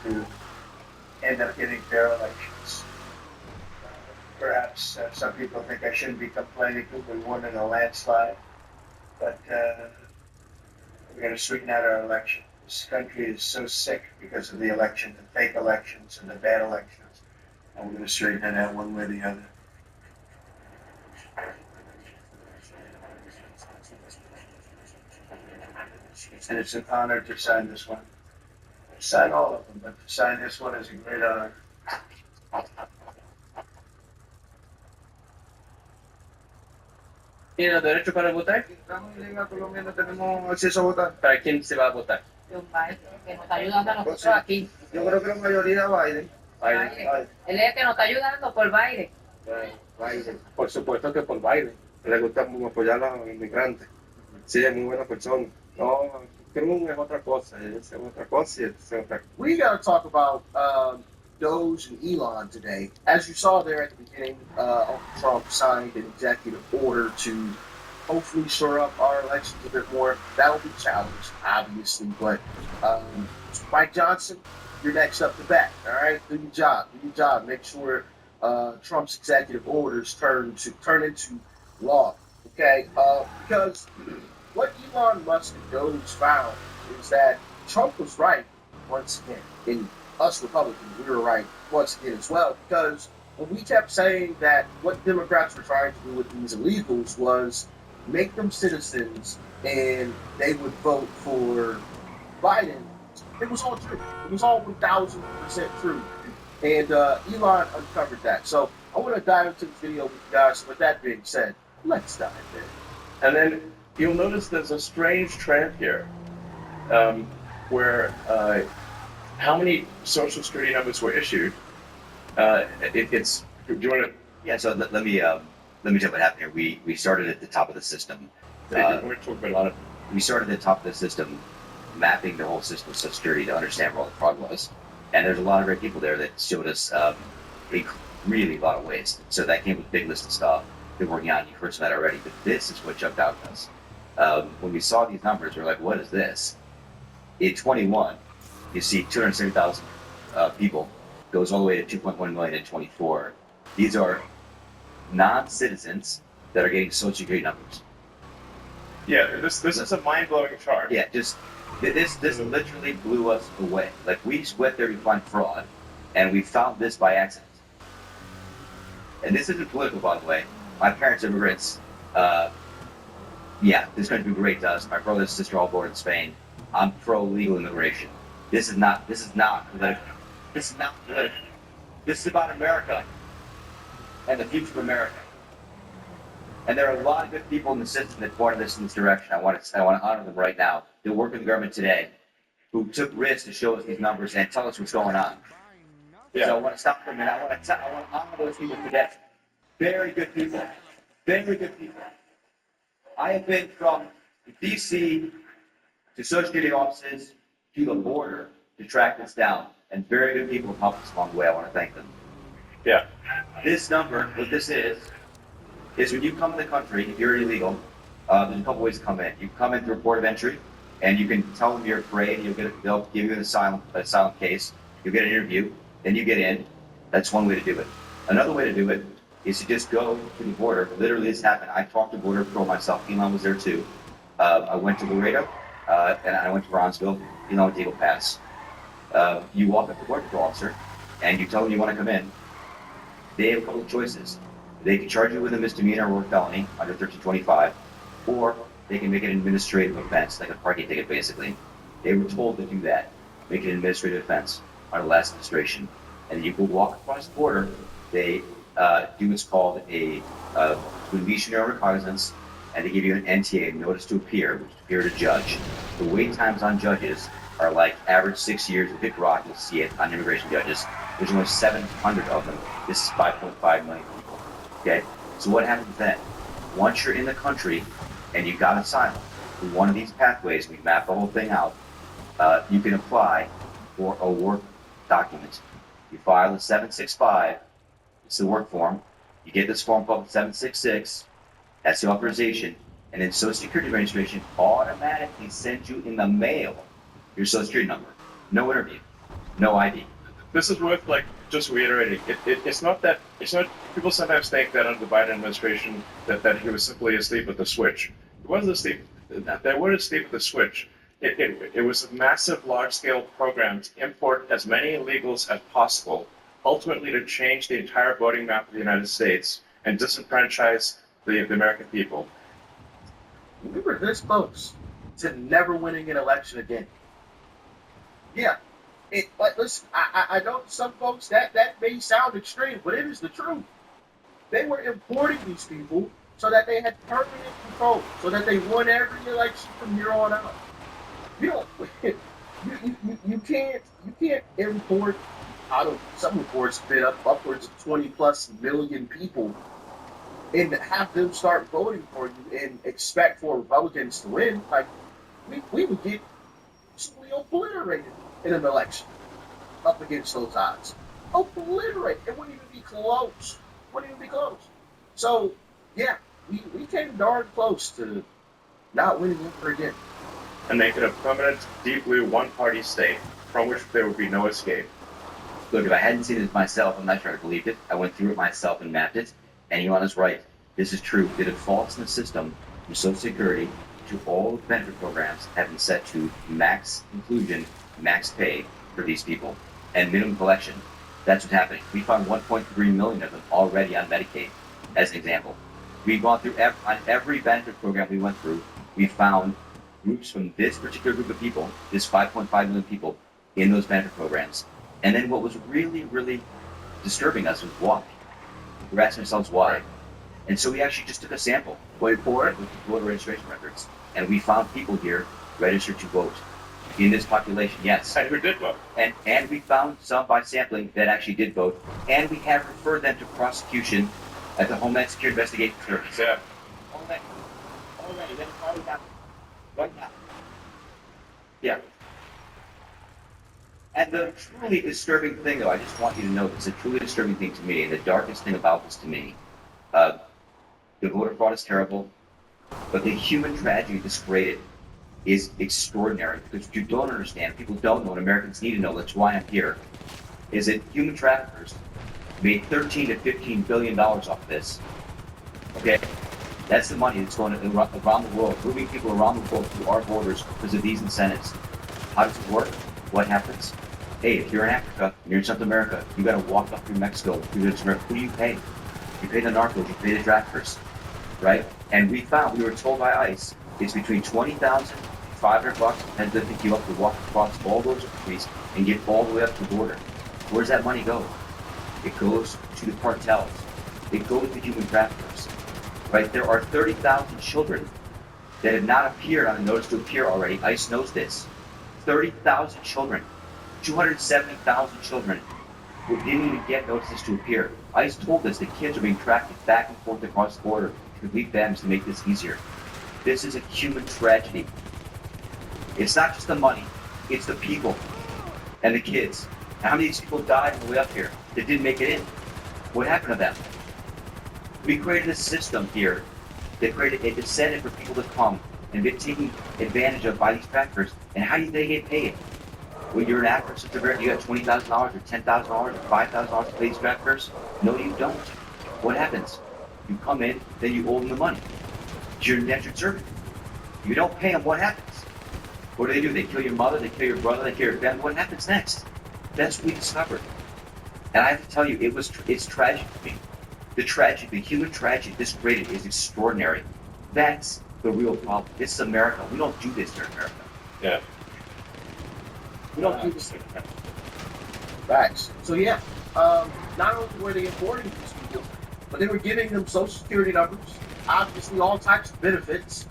to end up getting fair elections. Perhaps some people think I shouldn't be complaining because we won in a landslide, but we're going to sweeten out our election. This country is so sick because of the election, the fake elections and the bad elections, and we're going to straighten it out one way or the other. And it's an honor to sign this one. Sign all of them, but to sign this one is a great honor. ¿Tiene derecho para votar? Estamos en Liga Colombiana, tenemos acceso a votar. ¿Para quién se va a votar? John Biden, que nos está ayudando a nosotros aquí. Yo creo que la mayoría Biden. Biden. Él es el que nos está ayudando por Biden. Biden. Por supuesto que por Biden. Le gusta apoyar a los inmigrantes. Sí, es muy buena persona. No, Trump es otra cosa. Es otra cosa y es otra cosa. We got to talk about Doge and Elon today. As you saw there at the beginning, Uncle Trump signed an executive order to hopefully shore up our elections a bit more. That'll be challenged, obviously, but Mike Johnson, you're next up to bat. All right, do your job. Do your job. Make sure Trump's executive orders turn into law. Okay, because what Elon Musk and Doge found is that Trump was right once again. And us Republicans, we were right once again as well, because when we kept saying that what Democrats were trying to do with these illegals was make them citizens and they would vote for Biden, it was all true. It was all 1,000% true. And Elon uncovered that. So I want to dive into the video with you guys. With that being said, let's dive in. And then you'll notice there's a strange trend here, where how many social security numbers were issued. It's. Do you want to? Yeah. So let me tell you what happened here. We started at the top of the system. We're talking about a lot of. We started at the top of the system, mapping the whole system of Social Security to understand where all the fraud was. And there's a lot of great people there that showed us really a lot of ways. So that came with a big list of stuff they're working on. You've heard some of that already, but this is what jumped out at us. When we saw these numbers, we're like, what is this? In 21, you see 270,000 people, goes all the way to 2.1 million in 24. These are non-citizens that are getting Social Security numbers. Yeah, this is a mind-blowing chart. Yeah, this literally blew us away. Like, we went there to find fraud, and we found this by accident. And this isn't political, by the way. My parents are immigrants. Yeah, this country great to us. My brother and sister all born in Spain. I'm pro-legal immigration. This is not political. This is not political. This is about America and the future of America. And there are a lot of good people in the system that pointed us in this direction. I want to honor them right now. They work in the government today, who took risks to show us these numbers and tell us what's going on. Yeah. So I want to stop for a minute. I want to honor those people today. Very good people. Very good people. I have been from D.C. to Social Security offices to the border to track this down. And very good people have helped us along the way. I want to thank them. Yeah. This number, what this is when you come to the country, if you're illegal, there's a couple ways to come in. You come in through a port of entry, and you can tell them you're afraid. They'll give you an asylum case. You'll get an interview. Then you get in. That's one way to do it. Another way to do it is to just go to the border. Literally, this happened. I talked to Border Patrol myself. Elon was there too. I went to Laredo, and I went to Bronzeville. Elon went to Eagle Pass. You walk up to the Border Patrol officer, and you tell them you want to come in. They have a couple of choices. They can charge you with a misdemeanor or felony under 1325, or they can make it an administrative offense, like a parking ticket, basically. They were told to do that, make it an administrative offense under the last administration. And you go walk across the border. They do what's called a release your recognizance, and they give you an NTA, notice to appear, which is appear to judge. The wait times on judges are like average 6 years. With Big Rock, you'll see it on immigration judges. There's only 700 of them. This is 5.5 million people. Okay, so what happens then? Once you're in the country and you got asylum through one of these pathways, we map the whole thing out. You can apply for a work document. You file a 765. It's the work form. You get this form called 766. That's the authorization. And then Social Security Administration automatically sends you in the mail your Social Security number. No interview. No ID. This is worth like just reiterating. It's not people sometimes think that under the Biden administration that he was simply asleep at the switch. He wasn't asleep. They weren't asleep at the switch. It was a massive, large-scale program to import as many illegals as possible, ultimately to change the entire voting map of the United States and disenfranchise the American people. We were this close to never winning an election again. Yeah. But listen, I know some folks that may sound extreme, but it is the truth. They were importing these people so that they had permanent control, so that they won every election from here on out. You don't, you can't import out of some reports bid up upwards of 20+ million people and have them start voting for you and expect for Republicans to win. Like we would get absolutely obliterated in an election up against those odds. Obliterated. It wouldn't even be close. So yeah, we came darn close to not winning ever again. And make it a permanent, deep blue, one-party state from which there would be no escape. Look, if I hadn't seen it myself, I'm not sure I believed it. I went through it myself and mapped it. And Elon is right. This is true. The defaults in the system from Social Security to all benefit programs have been set to max inclusion, max pay for these people, and minimum collection. That's what's happening. We found 1.3 million of them already on Medicaid, as an example. We've gone through on every benefit program we went through, we found groups from this particular group of people, this 5.5 million people, in those benefit programs. And then what was really, really disturbing us was why. We're asking ourselves why. And so we actually just took a sample, wait for it, with the voter registration records, and we found people here registered to vote in this population, yes. And who did vote? And we found some by sampling that actually did vote, and we have referred them to prosecution at the Homeland Security Investigation Service. Yeah. Already, that's already happened. Right now. Yeah. And the truly disturbing thing, though, I just want you to know, it's a truly disturbing thing to me, and the darkest thing about this to me, the voter fraud is terrible, but the human tragedy this created is extraordinary, because what you don't understand, people don't know, and Americans need to know, that's why I'm here, is that human traffickers made $13 to $15 billion off of this. Okay? That's the money that's going around the world, moving people around the world through our borders because of these incentives. How does it work? What happens? Hey, if you're in Africa, and you're in South America, you got to walk up through Mexico, who do you pay? You pay the narcos, you pay the traffickers, right? And we were told by ICE, it's between $20,000, $500, and to pick you up to walk across all those countries and get all the way up to the border. Where does that money go? It goes to the cartels. It goes to human traffickers, right? There are 30,000 children that have not appeared on the notice to appear already. ICE knows this. 30,000 children, 270,000 children who didn't even get notices to appear. ICE told us the kids are being tracked back and forth across the border to complete families to make this easier. This is a human tragedy. It's not just the money, it's the people and the kids. And how many of these people died on the way up here that didn't make it in? What happened to them? We created a system here that created a incentive for people to come and get taken advantage of by these traffickers. And how do they get paid? When you're in Africa, you got $20,000 or $10,000 or $5,000 to pay these traffickers? No, you don't. What happens? You come in, then you owe them the money. You're an indentured servant. You don't pay them, what happens? What do? They kill your mother, they kill your brother, they kill your family. What happens next? That's what we discovered. And I have to tell you, it's tragic to me. The human tragedy this created is extraordinary. That's the real problem. This is America. We don't do this here in America. Yeah. We don't do this. Facts. So yeah, not only were they importing these people, but they were giving them Social Security numbers, obviously all types of benefits,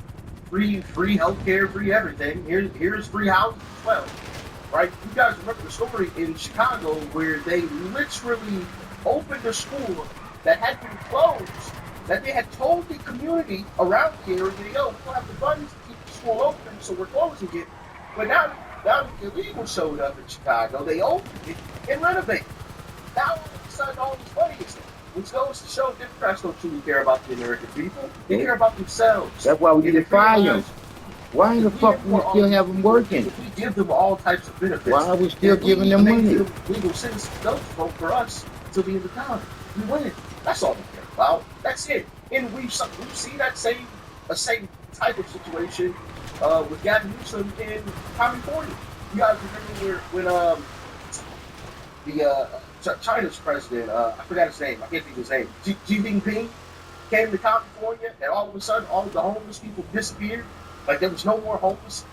free healthcare, free everything. Here's free housing as well. Right? You guys remember the story in Chicago where they literally opened a school that had been closed, that they had told the community around the area, yo, we don't have the funds to keep the school open, so we're closing it. But now the illegal showed up in Chicago, they opened it and renovated. Now all of a sudden all this money is there. Which goes to show Democrats don't truly care about the American people. They care about themselves. That's why we need to fire them. Why the fuck we still have them working? If we give them all types of benefits, Why are we still then giving we them make money? them legal citizens. They'll vote for us till the end of time. We win. That's all we care about. That's it. And we've seen that same type of situation with Gavin Newsom in California. You guys remember when China's president, I forgot his name, I can't think of his name, Xi Jinping came to California, and all of a sudden all of the homeless people disappeared. Like there was no more homeless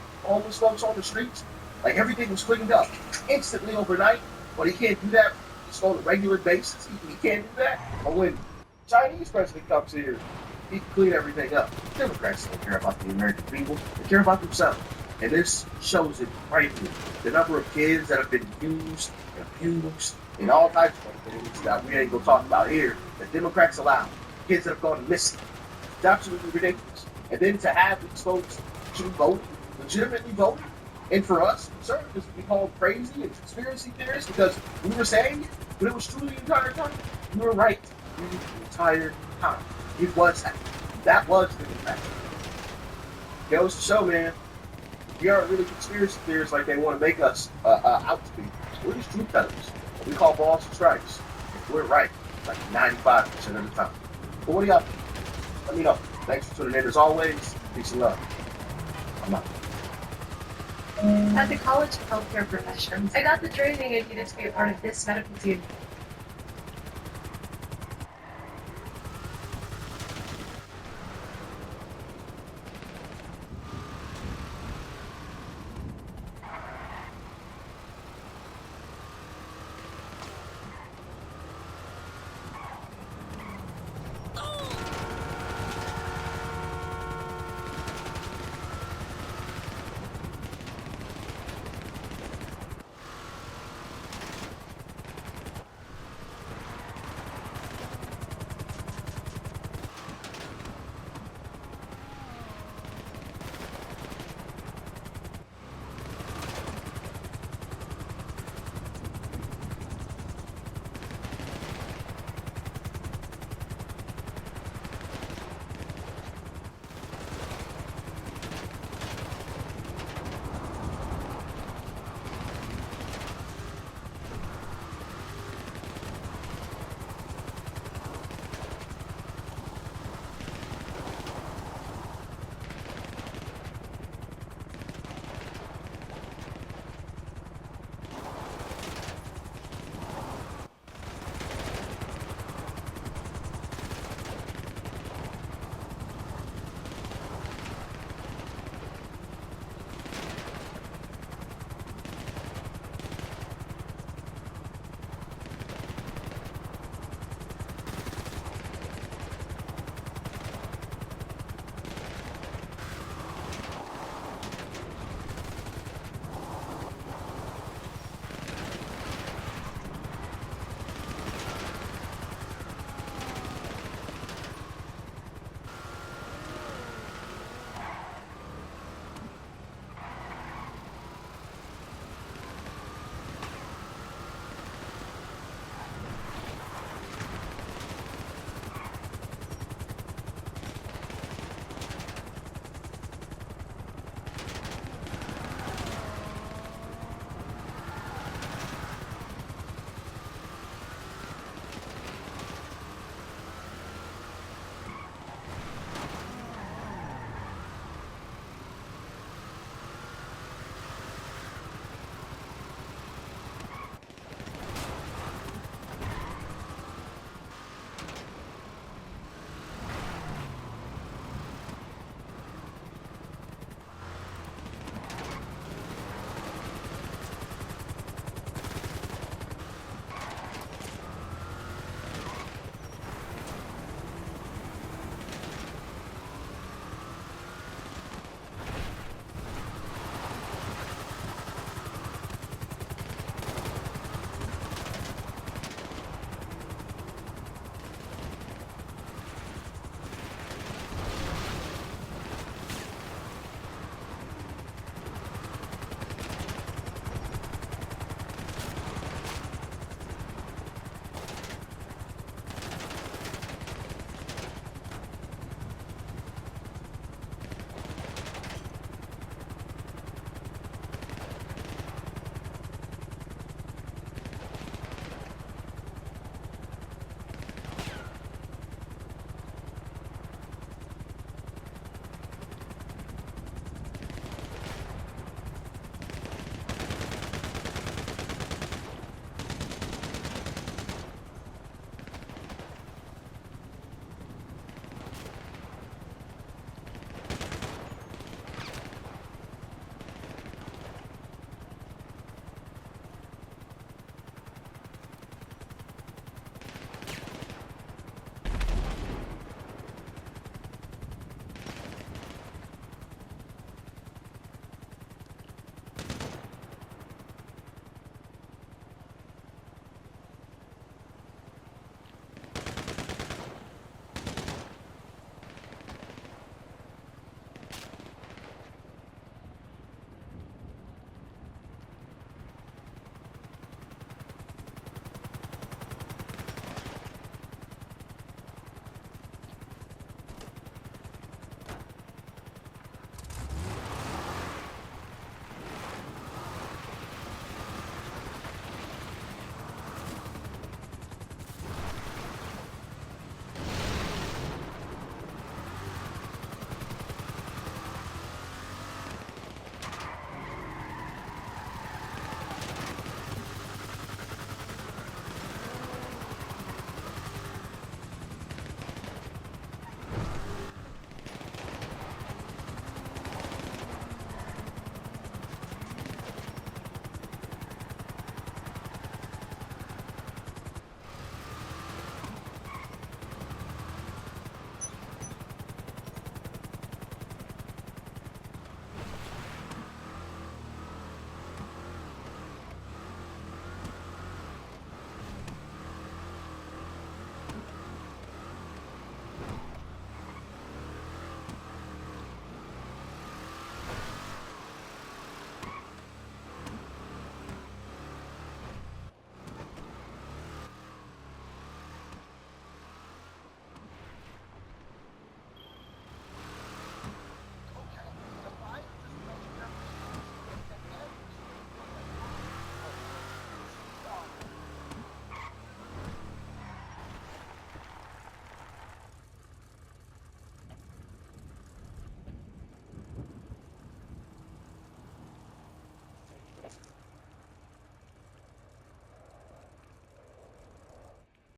folks on the streets. Like everything was cleaned up instantly overnight. But he can't do that just on a regular basis. He can't do that. But when Chinese president comes here, he can clean everything up. Democrats don't care about the American people. They care about themselves. And this shows it right here. The number of kids that have been used and abused and all types of things that we ain't gonna talk about here that Democrats allow. Kids that have gone missing. It's absolutely ridiculous. And then to have these folks to vote, legitimately vote, and for us, sir, because we call them crazy and conspiracy theorists because we were saying it, but it was true the entire time. You were right the entire time. It was that. That was the fact. Goes to show, man, we aren't really conspiracy theorists like they want to make us out to be. We're just truth tellers. We call balls and strikes. We're right, like 95% of the time. But what do y'all think? Let me know. Thanks for tuning in as always. Peace and love. I'm out. At the College of Healthcare Professions, I got the training I needed to be a part of this medical team.